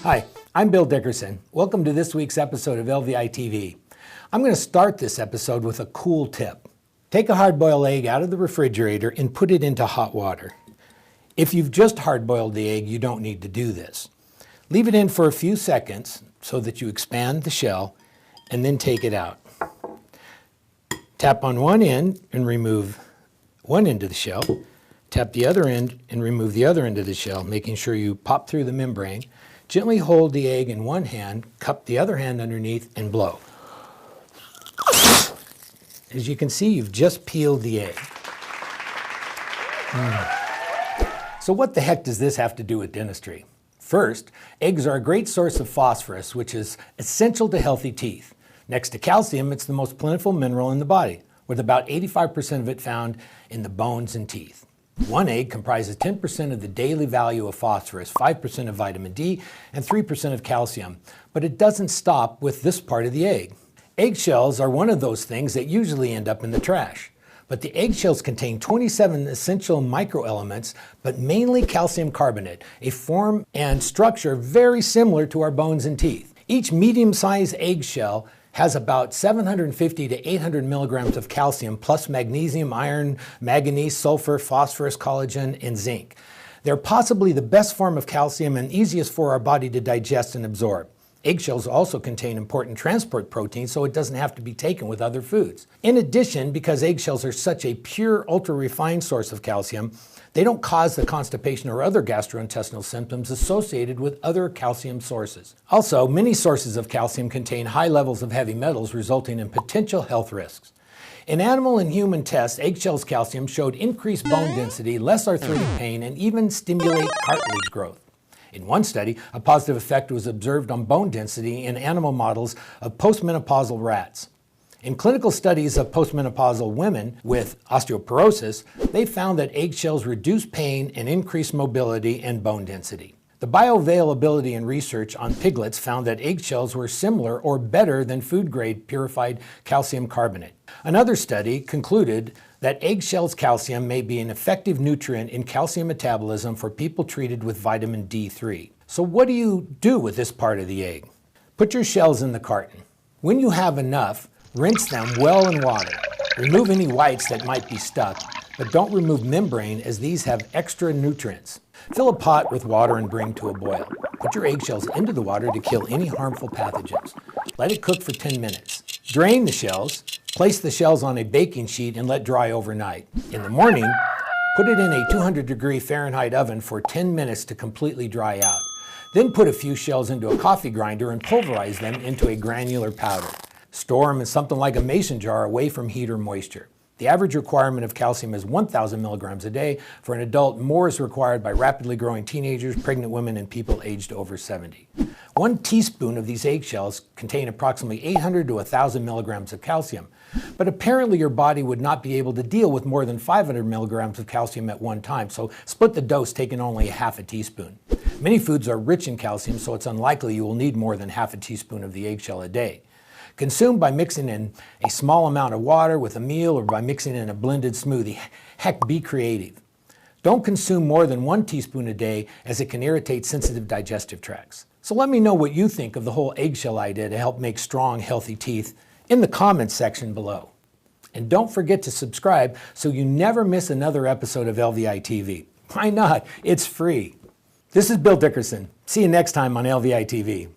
Hi, I'm Bill Dickerson. Welcome to this week's episode of LVI TV. I'm going to start this episode with a cool tip. Take a hard-boiled egg out of the refrigerator and put it into hot water. If you've just hard-boiled the egg, you don't need to do this. Leave it in for a few seconds so that you expand the shell and then take it out. Tap on one end and remove one end of the shell. Tap the other end and remove the other end of the shell, making sure you pop through the membrane. Gently hold the egg in one hand, cup the other hand underneath, and blow. As you can see, you've just peeled the egg. So what the heck does this have to do with dentistry? First, eggs are a great source of phosphorus, which is essential to healthy teeth. Next to calcium, it's the most plentiful mineral in the body, with about 85% of it found in the bones and teeth. One egg comprises 10% of the daily value of phosphorus, 5% of vitamin D, and 3% of calcium. But it doesn't stop with this part of the egg. Eggshells are one of those things that usually end up in the trash. But the eggshells contain 27 essential microelements, but mainly calcium carbonate, a form and structure very similar to our bones and teeth. Each medium-sized eggshell has about 750 to 800 milligrams of calcium plus magnesium, iron, manganese, sulfur, phosphorus, collagen, and zinc. They're possibly the best form of calcium and easiest for our body to digest and absorb. Eggshells also contain important transport proteins, so it doesn't have to be taken with other foods. In addition, because eggshells are such a pure, ultra-refined source of calcium, they don't cause the constipation or other gastrointestinal symptoms associated with other calcium sources. Also, many sources of calcium contain high levels of heavy metals, resulting in potential health risks. In animal and human tests, eggshells' calcium showed increased bone density, less arthritic pain, and even stimulate cartilage growth. In one study, a positive effect was observed on bone density in animal models of postmenopausal rats. In clinical studies of postmenopausal women with osteoporosis, they found that eggshells reduce pain and increase mobility and bone density. The bioavailability and research on piglets found that eggshells were similar or better than food-grade purified calcium carbonate. Another study concluded that eggshells' calcium may be an effective nutrient in calcium metabolism for people treated with vitamin D3. So what do you do with this part of the egg? Put your shells in the carton. When you have enough, rinse them well in water. Remove any whites that might be stuck, but don't remove membrane as these have extra nutrients. Fill a pot with water and bring to a boil. Put your eggshells into the water to kill any harmful pathogens. Let it cook for 10 minutes. Drain the shells. Place the shells on a baking sheet and let dry overnight. In the morning, put it in a 200-degree Fahrenheit oven for 10 minutes to completely dry out. Then put a few shells into a coffee grinder and pulverize them into a granular powder. Store them in something like a mason jar away from heat or moisture. The average requirement of calcium is 1,000 milligrams a day. For an adult, more is required by rapidly growing teenagers, pregnant women, and people aged over 70. 1 teaspoon of these eggshells contain approximately 800 to 1,000 milligrams of calcium. But apparently your body would not be able to deal with more than 500 milligrams of calcium at one time, so split the dose, taking only half a teaspoon. Many foods are rich in calcium, so it's unlikely you will need more than half a teaspoon of the eggshell a day. Consume by mixing in a small amount of water with a meal or by mixing in a blended smoothie. Heck, be creative. Don't consume more than 1 teaspoon a day as it can irritate sensitive digestive tracts. So let me know what you think of the whole eggshell idea to help make strong, healthy teeth in the comments section below. And don't forget to subscribe so you never miss another episode of LVI TV. Why not? It's free. This is Bill Dickerson. See you next time on LVI TV.